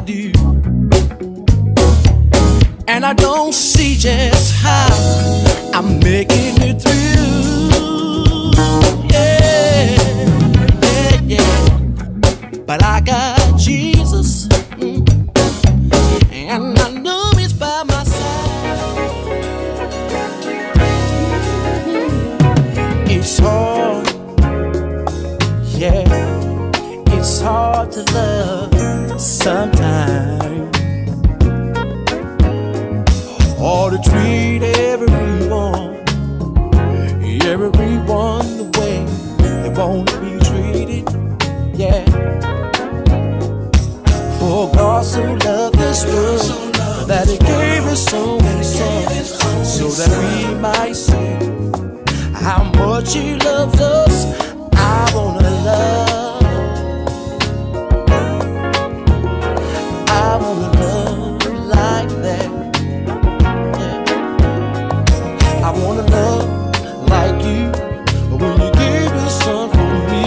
do. And I don't see just how I'm making it through. Yeah, yeah, yeah. But I got Jesus, and I know He's by my side. It's hard, yeah, it's hard to love sometimes. Or to treat everyone the way they want to be treated, yeah. For God so loved this world that He gave His only Son, so that we might see how much He loves us. I wanna love, I wanna love like that. I wanna love like you, but when you gave Your Son for me,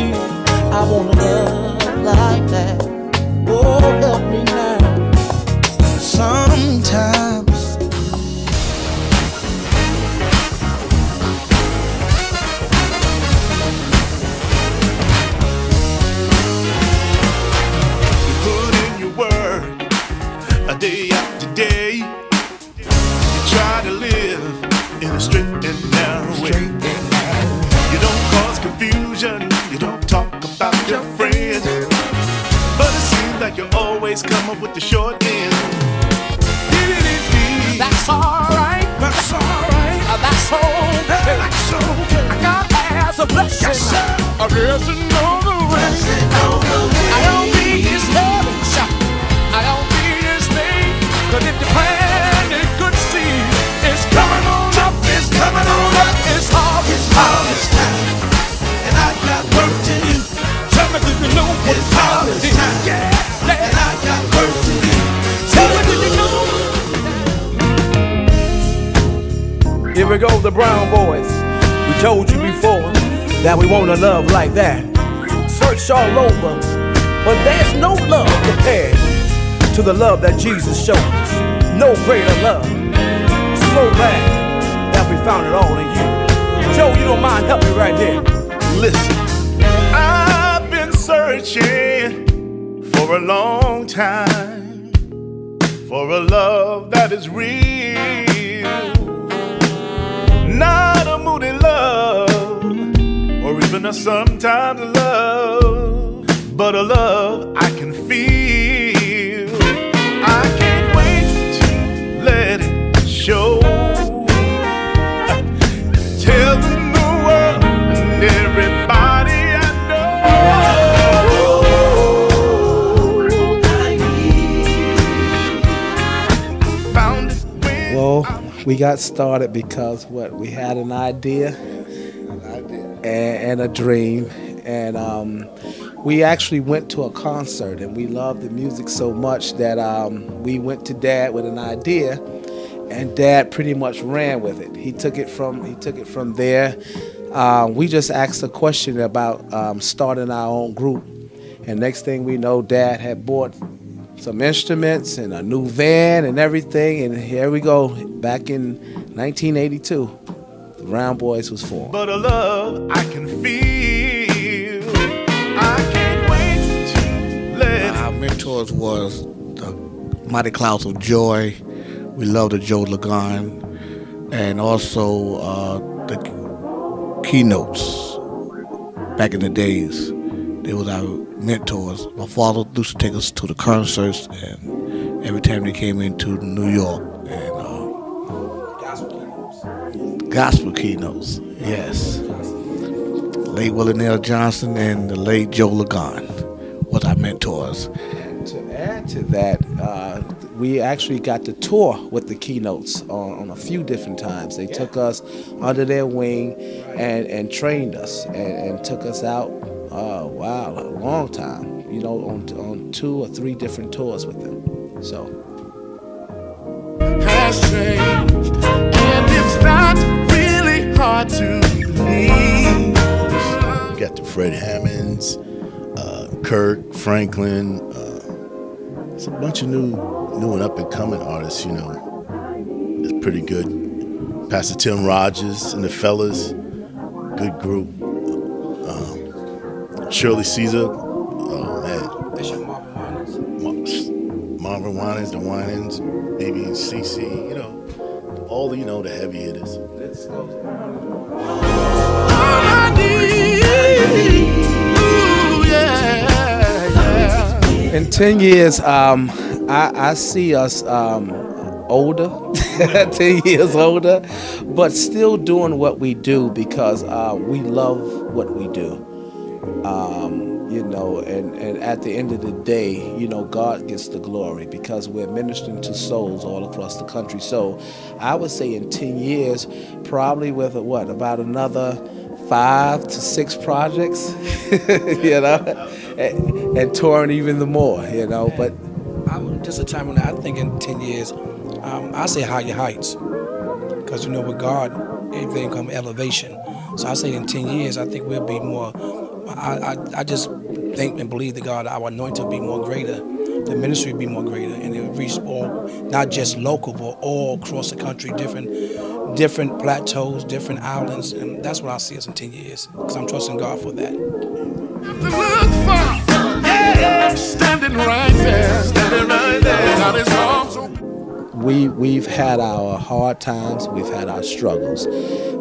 I wanna love like that. Oh, help me now. Sometimes you put in your work a day after day. You try to live in a straight and narrow way. You don't cause confusion, you don't talk about your friends, but it seems like you always come up with the short end. that's alright, that's alright, that's okay, that's okay. I got as a blessing, yes, I guess another way. I don't need His knowledge, I don't need His name, 'cause if you plant a good seed, it's coming on up, it's coming on up. It's harvest time, and I got work to do. Tell me, do you know what it's harvest time? Yeah, and I got work to do. Tell me, do you know? Here we go, the Brown Boys. We told you before that we want to love like that. Search all over, but there's no love compared to the love that Jesus showed us. No greater love. So glad that we found it all in you. Joe, you don't mind helping me right here? Listen, I've been searching for a long time for a love that is real, not a moody love or even a sometimes love, but a love I can feel. I can't wait to let it show. Tell them the world and everybody I know. Found it when Well, we got started because we had an idea and a dream, and we actually went to a concert, and we loved the music so much that we went to Dad with an idea, and Dad pretty much ran with it. He took it from there. We just asked a question about starting our own group, and next thing we know, Dad had bought some instruments and a new van and everything, and here we go. Back in 1982, the Brown Boys was formed. but a love I can feel. I can't wait to let Our mentors was the Mighty Clouds of Joy. We love the Joe Lagan, and also the Keynotes. Back in the days, they was our mentors. My father used to take us to the concerts, and every time they came into New York, and gospel keynotes, yes. Late Willie Neal Johnson and the late Joe Lagan was our mentors. To add to that, we actually got to tour with the Keynotes on a few different times. They took us under their wing and trained us and took us out, a long time, on 2 or 3 different tours with them. So. has changed, and it's not really hard to believe. You got the Fred Hammonds, Kirk Franklin, It's a bunch of new and up and coming artists. You know, it's pretty good. Pastor Tim Rogers and the Fellas, good group. Shirley Caesar, oh man. Bishop Marvin Winans, the Winans, Baby and CC, you know, all the heavy hitters. Let's go. All I need, ooh, yeah. In 10 years, I see us older, 10 years older, but still doing what we do because we love what we do. And at the end of the day, God gets the glory because we're ministering to souls all across the country. So I would say in 10 years, probably with about another 5 to 6 projects, and touring even the more, but Just a time when I think in 10 years, I say higher heights. Because with God, everything comes elevation. So I say in 10 years, I think we'll be more, I just think and believe that God, our anointing will be more greater, the ministry will be more greater, and it will reach all, not just local, but all across the country, different plateaus, different islands, and that's what I see us in 10 years, because I'm trusting God for that. Standing right there, got his arms open. We've had our hard times, we've had our struggles.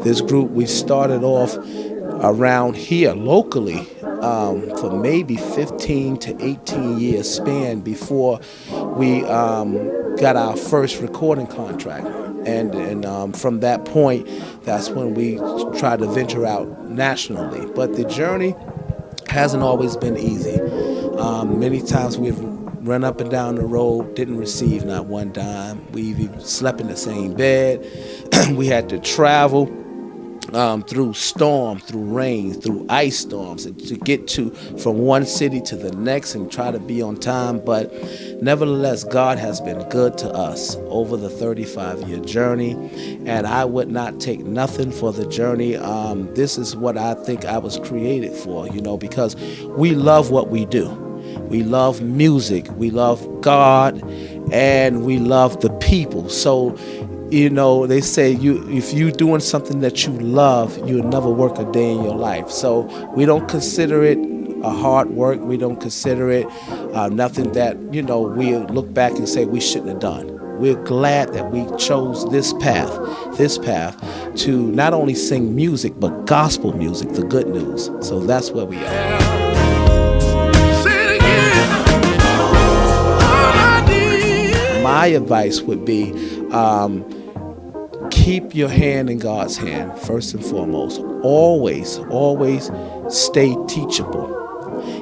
This group, we started off around here locally for maybe 15 to 18 years span before we got our first recording contract. And from that point, that's when we tried to venture out nationally. But the journey hasn't always been easy. Many times we've run up and down the road, didn't receive not one dime. We've even slept in the same bed. We had to travel through storm, through rain, through ice storms to get from one city to the next and try to be on time. But nevertheless, God has been good to us over the 35-year journey, and I would not take nothing for the journey. This is what I think I was created for, because we love what we do. We love music, we love God, and we love the people. So, they say if you're doing something that you love, you'll never work a day in your life. So we don't consider it a hard work. We don't consider it nothing that, we look back and say we shouldn't have done. We're glad that we chose this path to not only sing music, but gospel music, the good news. So that's where we are. My advice would be keep your hand in God's hand, first and foremost. Always stay teachable.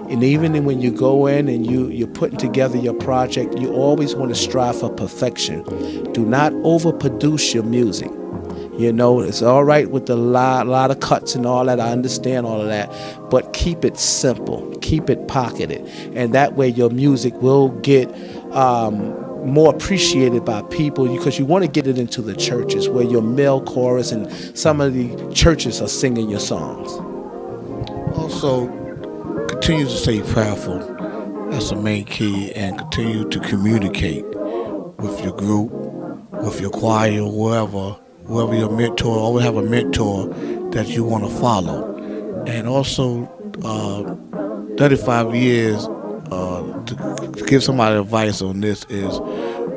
And even when you go in and you're putting together your project, you always want to strive for perfection. Do not overproduce your music. It's all right with a lot of cuts and all that. I understand all of that. But keep it simple. Keep it pocketed. And that way your music will get more appreciated by people, because you want to get it into the churches where your male chorus and some of the churches are singing your songs. Also, continue to stay prayerful. That's the main key, and continue to communicate with your group, with your choir, whoever your mentor. Always have a mentor that you want to follow. And also, 35 years, to give somebody advice on this is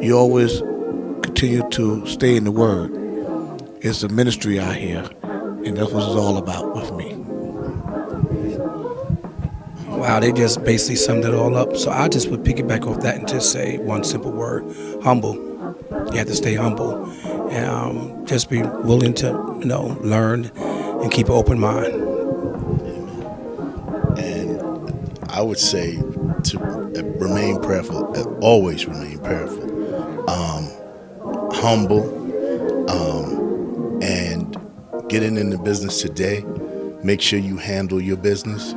you always continue to stay in the Word. It's a ministry out here, and that's what it's all about with me. Wow, they just basically summed it all up. So I just would piggyback off that and just say one simple word: humble. You have to stay humble, and just be willing to, learn and keep an open mind. And I would say to remain prayerful, always remain prayerful, humble, and getting in the business today. Make sure you handle your business.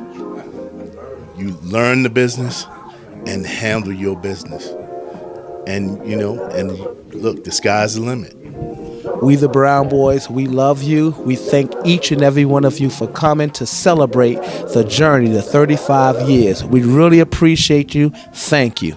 You learn the business and handle your business. And, and look, the sky's the limit. We the Brown Boys, we love you. We thank each and every one of you for coming to celebrate the journey, the 35 years. We really appreciate you. Thank you.